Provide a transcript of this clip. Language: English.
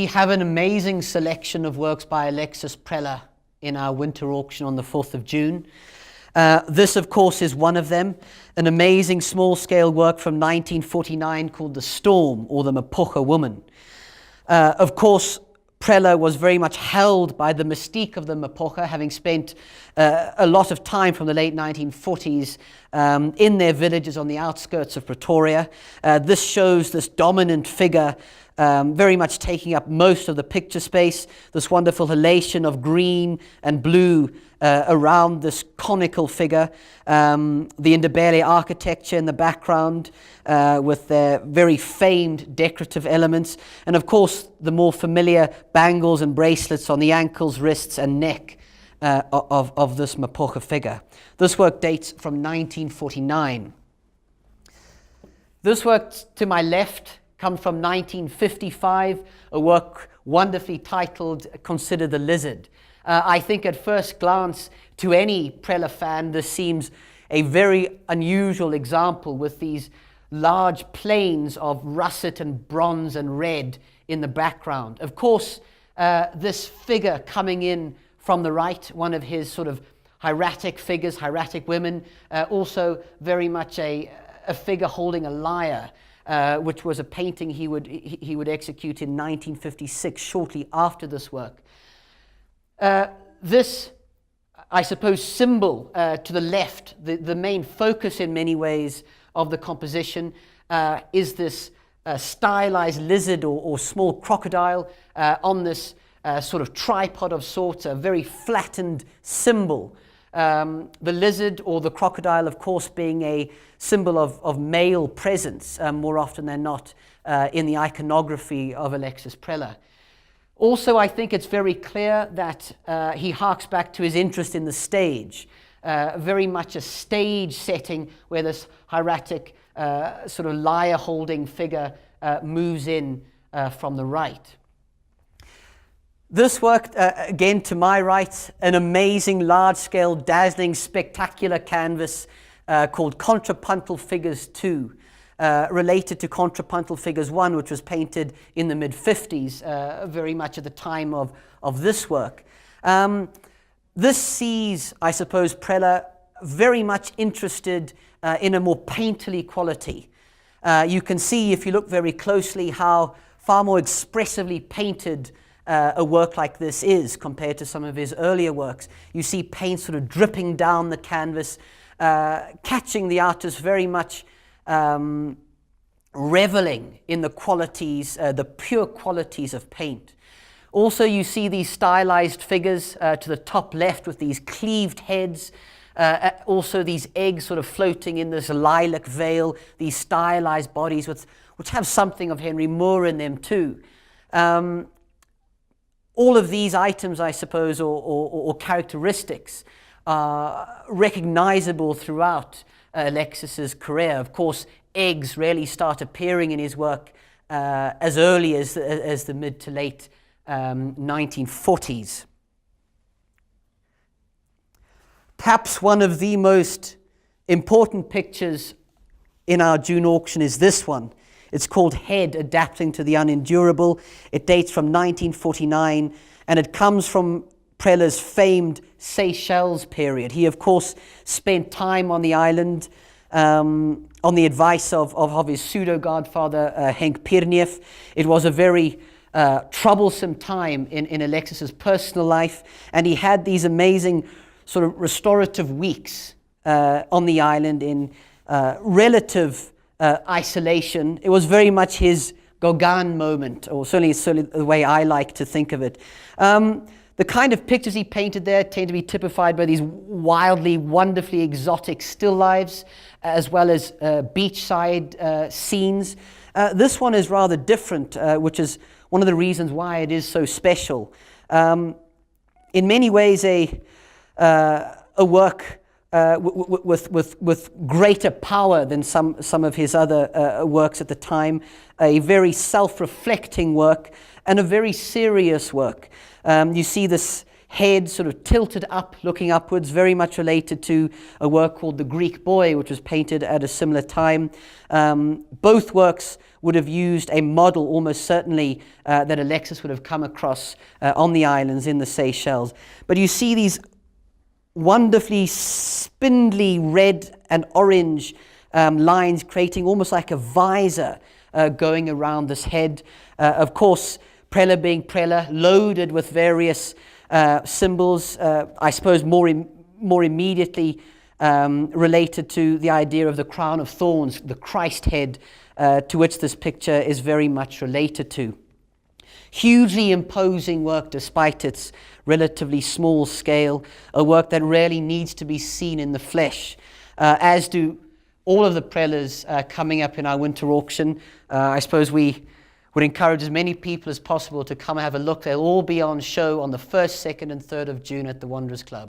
have an amazing selection of works by Alexis Preller in our winter auction on the 4th of June. This, of course, is one of them, an amazing small-scale work from 1949 called The Storm, or The Mapogga Woman. Of course, Preller was very much held by the mystique of the Mapogga, having spent a lot of time from the late 1940s in their villages on the outskirts of Pretoria. This shows this dominant figure very much taking up most of the picture space, this wonderful halation of green and blue around this conical figure, the Ndebele architecture in the background with their very famed decorative elements, and of course the more familiar bangles and bracelets on the ankles, wrists and neck of this Mapogga figure. This work dates from 1949. This work to my left comes from 1955, a work wonderfully titled Consider the Lizard. I think at first glance, to any Preller fan, this seems a very unusual example with these large planes of russet and bronze and red in the background. Of course, this figure coming in from the right, one of his sort of hieratic figures, hieratic women, also very much a figure holding a lyre, which was a painting he would execute in 1956, shortly after this work. This, I suppose, symbol to the left, the main focus in many ways of the composition, is this stylized lizard or small crocodile on this sort of tripod of sorts, a very flattened symbol. The lizard or the crocodile, of course, being a symbol of male presence, more often than not, in the iconography of Alexis Preller. Also, I think it's very clear that he harks back to his interest in the stage, very much a stage setting where this hieratic sort of lyre-holding figure moves in from the right. This work, again to my right, an amazing, large-scale, dazzling, spectacular canvas called Contrapuntal Figures II, related to Contrapuntal Figures I, which was painted in the mid-50s, very much at the time of this work. This sees, I suppose, Preller very much interested in a more painterly quality. You can see, if you look very closely, how far more expressively painted a work like this is compared to some of his earlier works. You see paint sort of dripping down the canvas, catching the artist very much reveling in the qualities, the pure qualities of paint. Also, you see these stylized figures to the top left with these cleaved heads, also these eggs sort of floating in this lilac veil, these stylized bodies which have something of Henry Moore in them too. All of these items, I suppose, or characteristics are recognizable throughout Alexis's career. Of course, eggs really start appearing in his work as early as the mid to late 1940s. Perhaps one of the most important pictures in our June auction is this one. It's called Head, Adapting to the Unendurable. It dates from 1949, and it comes from Preller's famed Seychelles period. He, of course, spent time on the island on the advice of his pseudo-godfather, Henk Pierneef. It was a very troublesome time in Alexis's personal life, and he had these amazing sort of restorative weeks on the island in relative isolation. It was very much his Gauguin moment, or certainly the way I like to think of it. The kind of pictures he painted there tend to be typified by these wildly, wonderfully exotic still lifes, as well as beachside scenes. This one is rather different, which is one of the reasons why it is so special. In many ways, a work with greater power than some of his other works at the time, a very self-reflecting work and a very serious work. You see this head sort of tilted up, looking upwards, very much related to a work called The Greek Boy, which was painted at a similar time. Both works would have used a model, almost certainly, that Alexis would have come across on the islands in the Seychelles. But you see these wonderfully spindly red and orange lines creating almost like a visor going around this head. Of course, Preller being Preller, loaded with various symbols, I suppose more immediately related to the idea of the crown of thorns, the Christ head, to which this picture is very much related to. Hugely imposing work despite its relatively small scale, a work that really needs to be seen in the flesh, as do all of the Prellers coming up in our winter auction. I suppose we would encourage as many people as possible to come and have a look. They'll all be on show on the 1st, 2nd and 3rd of June at the Wanderers Club.